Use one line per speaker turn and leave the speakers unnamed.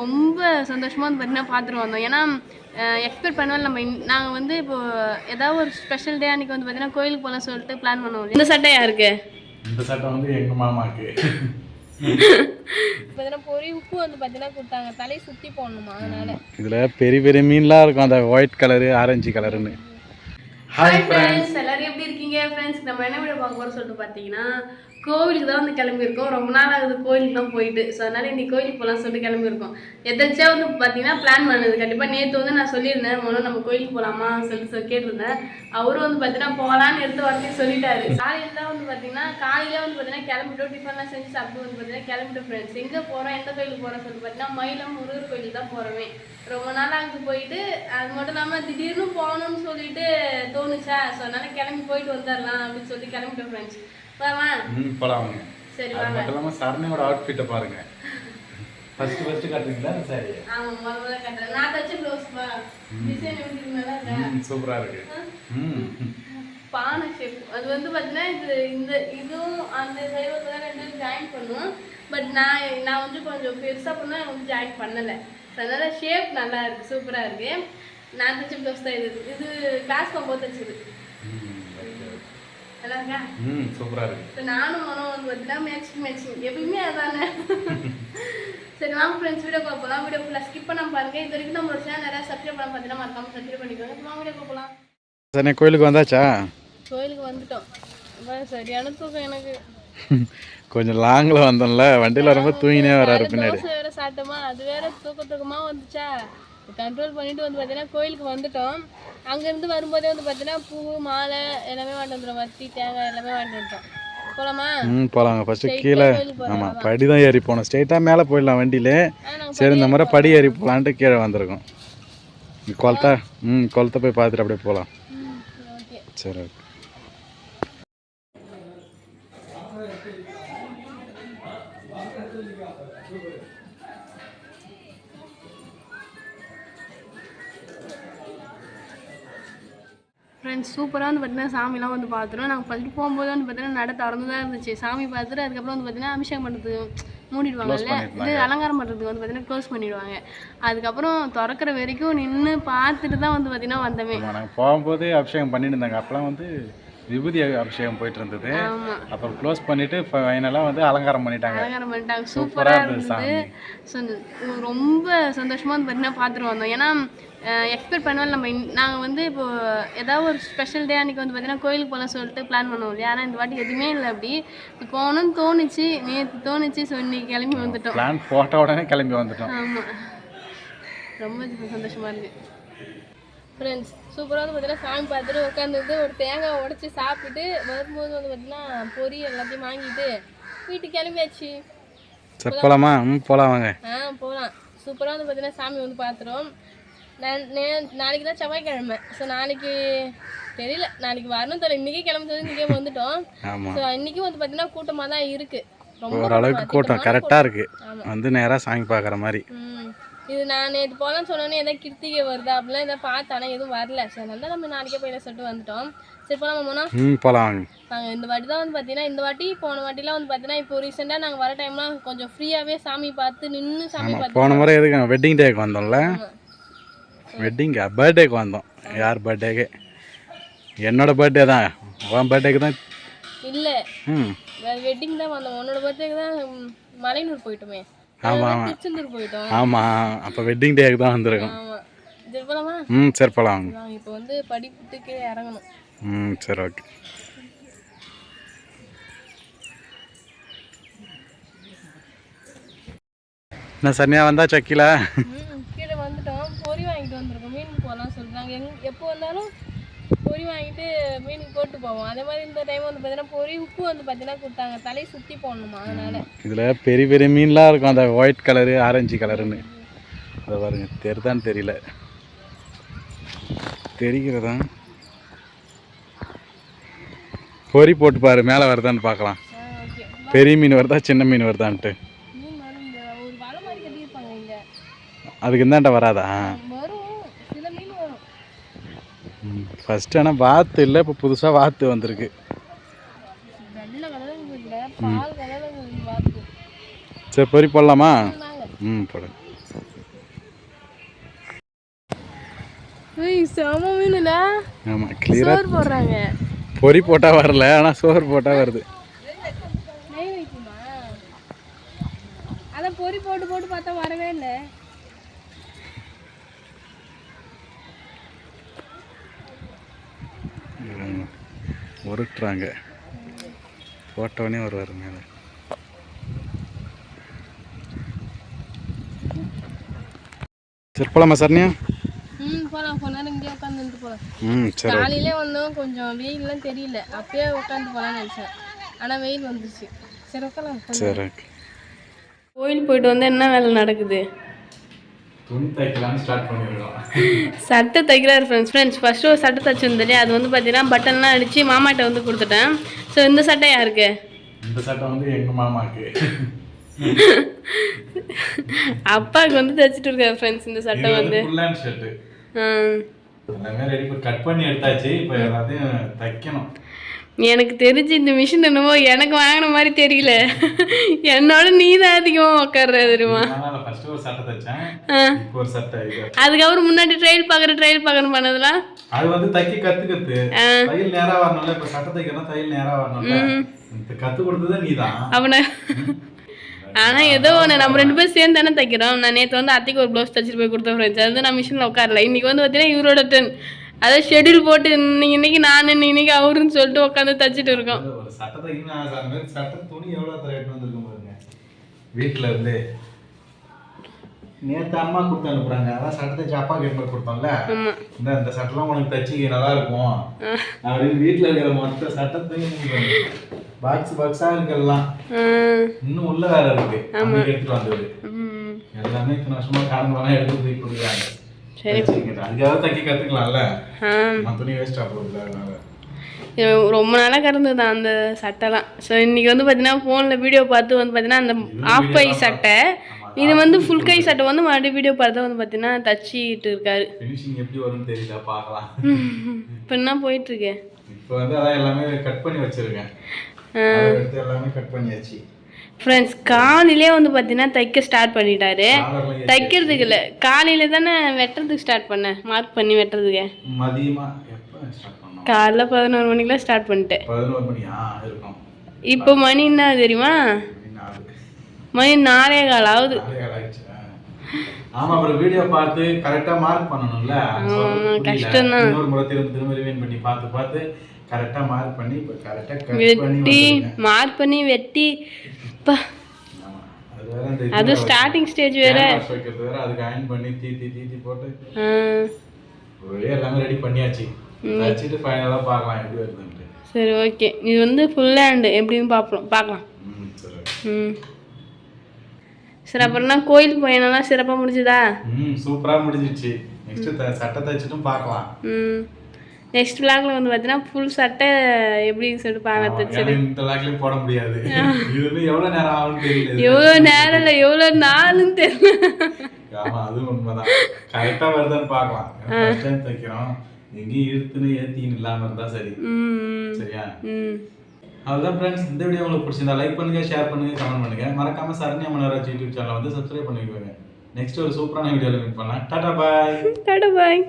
ரொம்ப சந்தோஷமாக வந்து பார்த்தீங்கன்னா பார்த்துட்டு வந்தோம். ஏன்னா எக்ஸ்பெக்ட் பண்ணுவோம் நாங்கள் வந்து இப்போது ஏதாவது ஒரு ஸ்பெஷல் டே அன்றைக்கி வந்து பார்த்தீங்கன்னா கோயிலுக்கு போகலாம் சொல்லிட்டு பிளான் பண்ணுவோம். இந்த சட்டை யாருக்கு?
இந்த சட்டை வந்து எங்கள் மாமாவுக்கு.
பார்த்தீங்கன்னா பொரி உப்பு வந்து பார்த்தீங்கன்னா கொடுத்தாங்க, தலையை சுற்றி போடணுமா, அதனால.
இதில் பெரிய பெரிய மீன்லாம் இருக்கும், அந்த ஒயிட் கலரு ஆரஞ்சு கலருன்னு.
ஹாய் ஃப்ரெண்ட்ஸ், எல்லாரும் எப்படி இருக்கீங்க? ஃப்ரெண்ட்ஸ், நம்ம என்ன வீடியோ பார்க்க போகிறோம் சொல்லிட்டு பார்த்தீங்கன்னா கோவிலுக்கு தான் வந்து கிளம்பியிருக்கோம். ரொம்ப நாள் ஆகுது கோயிலுக்கு தான் போயிட்டு. ஸோ அதனால் இன்றைக்கி கோயிலுக்கு போகலாம் சொல்லிட்டு கிளம்பியிருக்கோம். எதாச்சியா வந்து பார்த்தீங்கன்னா பிளான் பண்ணுது. கண்டிப்பாக நேற்று வந்து நான் சொல்லியிருந்தேன், முதல்ல நம்ம கோயிலுக்கு போகலாமா சொல்லிட்டு கேட்டிருந்தேன். அவரும் வந்து பார்த்தீங்கன்னா போகலான்னு எடுத்து வரத்தையும் சொல்லிட்டாரு. காலையில் தான் வந்து பார்த்தீங்கன்னா கிளம்பிட்டோம், டிஃபன்லாம் செஞ்சு சாப்பிட்டு வந்து பார்த்தீங்கன்னா கிளம்பிட்டோம். ஃப்ரெண்ட்ஸ், எங்கே போகிறோம், எந்த கோயிலுக்கு போகிறோம் சொல்லிட்டு பார்த்தீங்கன்னா மயிலம் முருகர் கோயிலுக்கு தான் போகிறோமே. ரொம்ப நாள் அங்கே போயிட்டு அது மட்டும் இல்லாமல் திடீர்னு போகணும்னு சொல்லிட்டு தோணுச்சா, ஸோ அதனால் கிளம்பி போயிட்டு வந்துடலாம் அப்படின்னு சொல்லி கிளம்பிட்டோம். ஃப்ரெண்ட்ஸ்,
போலாம்.
சரி,
அது மட்டும் இல்லாமல் சரணியோட அவுட்ஃபிட்டை பாருங்க. ஃபர்ஸ்ட் காட்டுறீங்களா அந்த சாரி?
ஆமா, முதல்ல காட்டுறேன். நான் தச்ச ப்ளவுஸ் பா, டிசைன் எப்படி நல்லா இருக்கா?
சூப்பரா இருக்கு.
பானை ஷேப் அது வந்து பார்த்தீங்கன்னா இதுவும் அந்த சைடு தான் ரெண்டும் ஜாயின் பண்ணுவோம். பட் நான் வந்து கொஞ்சம் பெருசாக பண்ணால் வந்து ஜாயின் பண்ணலை. அதனால ஷேப் நல்லா இருக்கு, சூப்பராக இருக்கு. நான் தச்ச ப்ளவுஸ் தான் இது கிளாஸ் போகும்போது தச்சது. நல்லா இருக்கா?
சூப்பரா இருக்கு.
இப்போ நானும் மனம் வந்து பார்த்தீங்கன்னா மேட்சிங் எப்பயுமே அதானே. சரி வாங்க ஃப்ரெண்ட்ஸ், வீடியோ போகலாம். வீடியோ ஃபுல்லாக ஸ்கிப் பண்ணாமல் பாருங்க. இது வரைக்கும் நம்மளோட சேனல் நிறையா சப்ஸ்கிரைப் பண்ண பார்த்தீங்கன்னா மறக்காம சப்ஸ்கிரைப் பண்ணிக்கோங்க. வாங்க வீடியோ போகலாம்.
சரி, கோயிலுக்கு வந்தாச்சா?
கோயிலுக்கு வந்துட்டோம். சரியான தூக்கம் எனக்கு.
கொஞ்சம் லாங்கில் வந்தோம்ல, வண்டியில் வரும்போது தூங்கினே வராரு பின்னாடி.
வேற சாப்பிட்டோமா, அது வேற தூக்கமாக வந்துச்சா, கண்ட்ரோல் பண்ணிட்டு வந்து பார்த்தீங்கன்னா கோயிலுக்கு வந்துட்டோம். அங்கேருந்து வரும்போதே வந்து பார்த்தீங்கன்னா பூ மாலை எல்லாமே வாங்கிட்டு வந்துடும், வத்தி தேங்காய் எல்லாமே வாங்கிட்டு வந்துட்டோம். போகலாமா?
போகலாங்க. ஃபஸ்ட்டு கீழே ஆமாம் படி தான் ஏறி போகணும். ஸ்ட்ரெயிட்டாக மேலே போயிடலாம் வண்டியில். சரி, இந்த முறை படி ஏறி போகலான்ட்டு கீழே வந்திருக்கோம். குளத்தை போய் பார்த்துட்டு அப்படியே போகலாம். சரி, ஓகே.
ஃப்ரெண்ட்ஸ், சூப்பராக வந்து பார்த்தீங்கன்னா சாமிலாம் வந்து பார்த்துருவோம். நாங்கள் ஃபஸ்ட்டு போகும்போது வந்து பார்த்தீங்கன்னா நட திறந்து தான் இருந்துச்சு. சாமி பார்த்துட்டு அதுக்கப்புறம் வந்து பார்த்தீங்கன்னா அபிஷேகம் பண்ணுறதுக்கு மூடிடுவாங்கல்ல, இது அலங்காரம் பண்ணுறதுக்கு வந்து பார்த்தீங்கன்னா க்ளோஸ் பண்ணிடுவாங்க. அதுக்கப்புறம் திறக்கிற வரைக்கும் நின்று பார்த்துட்டு தான் வந்து பார்த்தீங்கன்னா வந்தமே.
நாங்கள் போகும்போது அபிஷேகம் பண்ணிட்டு இருந்தாங்க. அப்போலாம் வந்து விபூதி அபிஷேகம் போயிட்டு இருந்தது. அப்புறம் க்ளோஸ் பண்ணிட்டு ஃபைனலாக வந்து அலங்காரம் பண்ணிட்டாங்க.
சூப்பராக இருந்தது. ரொம்ப சந்தோஷமாக வந்து பார்த்தீங்கன்னா பார்த்துட்டு வந்தோம். ஏன்னா எக்ஸ்பெக்ட் பண்ணுவோம் நாங்கள் வந்து இப்போது ஏதாவது ஒரு ஸ்பெஷல் டே அன்றைக்கி வந்து பார்த்தீங்கன்னா கோயிலுக்கு போகலாம் சொல்லிட்டு பிளான் பண்ணுவோம் இல்லையா. ஆனால் இந்த வாட்டி எதுவுமே இல்லை. அப்படி போகணும்னு தோணுச்சு, நேற்று தோணுச்சு. ஸோ இன்னைக்கு கிளம்பி வந்துட்டோம்.
பிளான் போட்ட உடனே கிளம்பி வந்துட்டோம்.
ஆமாம், ரொம்ப சந்தோஷமாக இருக்குது. ஃப்ரெண்ட்ஸ், சூப்பராக வந்து பார்த்தீங்கன்னா சாமி பார்த்துட்டு உட்காந்துட்டு ஒரு தேங்காய் உடச்சி சாப்பிட்டுட்டு வரும்போது வந்து பார்த்தீங்கன்னா பொரி எல்லாத்தையும் வாங்கிட்டு வீட்டுக்கு கிளம்பியாச்சு.
போகலாமா? போகலாம் வாங்க.
போகலாம். சூப்பராக வந்து பார்த்தீங்கன்னா சாமி வந்து பார்த்துரும். நாளைக்கு தான் செவ்வாய்க்கிழமை. ஸோ நாளைக்கு தெரியல, நாளைக்கு வரணும் தெரியல. இன்றைக்கி கிளம்புறது இன்றைக்கே வந்துட்டோம். ஸோ இன்றைக்கும் வந்து பார்த்தீங்கன்னா கூட்டமாக தான் இருக்குது. ரொம்ப
ஓரளவுக்கு கூட்டம் கரெக்டாக இருக்குது. வந்து நேராக சாமி பார்க்குற மாதிரி.
இது நான் நேற்று போகலான்னு சொன்னோன்னே எதாவது கிருத்திகை வருதா அப்படிலாம் எதாவது பார்த்தானா எதுவும் வரல. சரி, அதனால நம்ம நாளைக்கே போயிடலாம் சொல்லிட்டு வந்துட்டோம். சரி, போகலாமா போனா?
போகலாம்.
நாங்கள் இந்த வாட்டி தான் வந்து பார்த்தீங்கன்னா இந்த வாட்டி போன வாட்டிலாம் வந்து பார்த்தீங்கன்னா இப்போ ரீசெண்டாக நாங்கள் வர டைம்லாம் கொஞ்சம் ஃப்ரீயாகவே சாமி பார்த்து நின்று சாமி பார்த்து.
போன முறை எதுக்கு வெட்டிங் டேக்கு வந்தோம்ல, பர்த்டேக்கு வந்தோம். யார் பர்த்டேக்கு? என்னோட பர்த்டே தான். உன் பர்த்டேக்கு தான் இல்லை,
வெட்டிங் தான் வந்தோம். உன்னோட பர்த்டேக்கு தான் மலையனூர் போயிட்டோமே.
ஆமாம்,
திருச்செந்தூர் போயிட்டோம்.
ஆமாம், அப்போ வெட்டிங் டேக்கு தான் வந்திருக்கோம்.
ஆமாம், சரி போகலாமா?
சரி போகலாம்.
இப்போ வந்து படிப்புக்கு இறங்கணும்.
சரி, ஓகே. என்ன சனியா வந்தா சக்கில
கீழே வந்துட்டோம். பொரி வாங்கிட்டு வந்துருக்கோம். மீனுக்கு போகலாம் சொல்கிறாங்க. எப்போ வந்தாலும் பொரி வாங்கிட்டு மீனுக்கு போட்டு போவோம். அதே மாதிரி இந்த டைம் வந்து பார்த்தீங்கன்னா பொரி உப்பு வந்து பார்த்தீங்கன்னா கொடுத்தாங்க, தலையை சுற்றி போடணுமா, அதனால.
இதில் பெரிய பெரிய மீன்லாம் இருக்கும், அந்த ஒயிட் கலரு ஆரஞ்சு கலருன்னு. அதை பாருங்க, தெரிதான்னு தெரியல, தெரிகிறதா? பொரி போட்டு பாரு, மேலே வருதான்னு பார்க்கலாம். பெரிய மீன் வருதா சின்ன மீன் வருதான்ட்டு. அதுக்கு இந்தாண்ட வராதா? ஃபர்ஸ்ட் ஆனால் வாத்து இல்லை, இப்போ புதுசாக வாத்து வந்திருக்கு. சரி, பொரி போடலாமா? போடு.
ஏய் செம மீனுல
ஆமாம் கிளியராக
சோறு போடுறாங்க.
பொறி போட்டால் வரல, ஆனால் சோறு போட்டால் வருது.
நெய் வைக்குமா? அதான் பொறி போட்டு போட்டு பார்த்தா வரவே இல்லை.
உருட்டுறாங்க, போட்டவனே வருவார் மேலே. சரி போலாமா சரண்யா?
போகலாம், கொஞ்ச நேரம் இங்கேயே உட்காந்துட்டு போகலாம்.
சரி.
காலையிலே வந்தோம், கொஞ்சம் வெயில்லாம் தெரியல, அப்பயே உட்காந்து போகலான்னு நினச்சேன். ஆனால் வெயில் வந்துருச்சு. சரி உட்காலாம்.
சரி.
கோயில் போயிட்டு வந்து என்ன வேலை நடக்குது?
துணி தைக்கலான்னு ஸ்டார்ட் பண்ணிடுறோம்.
சட்டை தைக்கிறாரு ஃப்ரெண்ட்ஸ். ஃபஸ்ட்டு ஒரு சட்டை தைச்சிருந்தேன், அது வந்து பார்த்தீங்கன்னா பட்டன்லாம் அடித்து மாமாட்ட வந்து கொடுத்துட்டேன். ஸோ இந்த சட்டை யாருக்கு?
இந்த சட்டை வந்து எங்கள் மாமாக்கு.
அப்பாவுக்கு வந்து தைச்சிட்டு இருக்காரு ஃப்ரெண்ட்ஸ் இந்த சட்டை வந்து.
ஃபுல் ஹேண்ட் ஷர்ட் எல்லாமே ரெடி பண்ணி கட் பண்ணி எடுத்தாச்சு. இப்போ எல்லாத்தையும் தைக்கணும்.
எனக்கு தெரிஞ்சு இந்த மிஷின் என்னமோ எனக்கு வாங்கின மாதிரி தெரியல. என்னோட நீ தான் அதிகமாக உட்கார்ற தெரியுமா?
ஃபர்ஸ்ட் ஒரு சட்டை தைச்சேன், இப்போ ஒரு சட்டை.
அதுக்கப்புறம் முன்னாடி ட்ரையல் பார்க்கணும் பண்ணதெல்லாம்
அது வந்து தைக்க கத்துக்கிறது. தையல் நேரா வரணும்ல, இப்போ சட்டை தைக்கணும் தையல் நேரா வரணும்ல, கத்து கொடுத்ததே நீ தான்.
அவனை ஆனால் ஏதோ ஒன்று நம்ம 2 பேரும் சேர்ந்து தானே தைக்கிறோம். நான் நேற்று வந்து அத்தைக்கு ஒரு ப்ளவுஸ் தைச்சிட்டு போய் கொடுத்தேன் ஃப்ரெண்ட்ஸ். அது வந்து நான் மிஷினில் உட்காரல. இன்றைக்கி வந்து பார்த்தீங்கன்னா இவரோட டர்ன். அதாவது ஷெடியூல் போட்டு இன்னைக்கு நான் இன்னைக்கு அவருன்னு சொல்லிட்டு உட்காந்து தைச்சிட்டு இருக்கோம்.
ஒரு சட்டை தைக்கணும். சட்டை துணி எவ்வளோ ரேட் வந்துருக்கும் பாருங்க. வீட்டில் இருந்து நேற்று அம்மா கொடுத்து அனுப்புறாங்க. அதான் சட்டை தைச்சு அப்பா கேட்ப கொடுத்தோம்ல, இந்த சட்டைலாம் உனக்கு தைச்சி நல்லா இருக்கும் அப்படின்னு வீட்டில் இருக்கிற மொத்த சட்டத்தையும் பாக்ஸாக இருக்கலாம். இன்னும் உள்ள வேற இருக்கு, எடுத்துட்டு வந்தது எல்லாமே இத்தனை வருஷமா காரணம் எடுத்து போய் கொடுக்குறாங்க. அதுக்காக தைக்க கற்றுக்கலாம்ல, துணி வேஸ்ட்டாக போகுது. அதனால
ரொம்ப நாளாக கிடந்தது அந்த சட்டைலாம். ஸோ இன்றைக்கி வந்து பார்த்தீங்கன்னா ஃபோனில் வீடியோ பார்த்து வந்து பார்த்தீங்கன்னா அந்த ஆஃப் கை சட்டை, இது வந்து ஃபுல் கை சட்டை வந்து மறுபடியும் வீடியோ பார்த்து வந்து பார்த்தீங்கன்னா தச்சிட்டு இருக்காரு.
ஃபினிஷிங் எப்படி வரும்னு தெரியல, பார்க்கலாம்.
இப்போ என்ன போயிட்டுருக்கு?
இப்போ வந்து அதான் எல்லாமே கட் பண்ணி வச்சுருக்கேன். எல்லாமே கட் பண்ணியாச்சு
ஃப்ரெண்ட்ஸ். காலையிலே வந்து பார்த்தீங்கன்னா தைக்க ஸ்டார்ட் பண்ணிட்டாரு. தைக்கிறதுக்கு இல்லை, காலையில தானே வெட்டுறதுக்கு ஸ்டார்ட் பண்ணேன், மார்க் பண்ணி வெட்டுறதுக்கு. காலைல 11 மணிக்கெலாம் ஸ்டார்ட் பண்ணிட்டேன்.
11 மணியா இருக்கும்.
இப்போ மணி என்ன தெரியுமா? மணி 4:15 ஆகுது.
ஆமா, அப்புறம் வீடியோ பார்த்து கரெக்டா மார்க் பண்ணணும்ல,
கஷ்டம் தான்.
இன்னொரு முறை திரும்ப ரிவைண்ட் பண்ணி பார்த்து கரெக்டா மார்க் பண்ணி இப்போ கரெக்டா
வெட்டி மார்க் பண்ணி வெட்டி அது ஸ்டார்டிங் ஸ்டேஜ் வேற.
அதுக்கு அயன் பண்ணி தீத்தி போட்டு ஒரே எல்லாமே ரெடி பண்ணியாச்சு. வச்சிட்டு ஃபைனலா பார்க்கலாம் எப்படி வருதுன்னு.
சரி ஓகே, இது வந்து ஃபுல் ஹேண்ட் எப்படின்னு பார்க்கலாம். சரி, அப்புறம்னா கோயில் பயணம்லாம் சிறப்பாக முடிஞ்சுதா?
சூப்பராக முடிஞ்சிச்சு. நெக்ஸ்ட் சட்டை தைச்சிட்டும் பார்க்கலாம்.
நெக்ஸ்ட் விளாக்ல வந்து பார்த்தீங்கன்னா ஃபுல் சட்டை எப்படி சொல்லிட்டு பார்க்க தைச்சது.
இந்த விளாக்லேயும் போட முடியாது, இது எவ்வளோ நேரம் ஆகும்னு தெரியல.
எவ்வளோ நேரம் இல்லை, எவ்வளோ நாளுன்னு தெரியல.
ஆமாம், அதுவும் உண்மைதான். கரெக்டாக வருதான்னு பார்க்கலாம். ஃபர்ஸ்ட் டைம் தைக்கிறோம், எங்கேயும் இழுத்துன்னு ஏற்றின்னு இல்லாமல் இருந்தால் சரி. சரியா? அவ்வளோதான் ஃப்ரெண்ட்ஸ். இந்த வீடியோ உங்களுக்கு பிடிச்சிருந்தா லைக் பண்ணுங்க, ஷேர் பண்ணுங்க, கமெண்ட் பண்ணுங்க. மறக்காம சரண்யா மனோராஜ் யூடியூப் சேனலை வந்து சப்ஸ்கிரைப் பண்ணிக்கோங்க. நெக்ஸ்ட் ஒரு சூப்பரான வீடியோவில் மீட் பண்ணலாம். டாடா பாய்.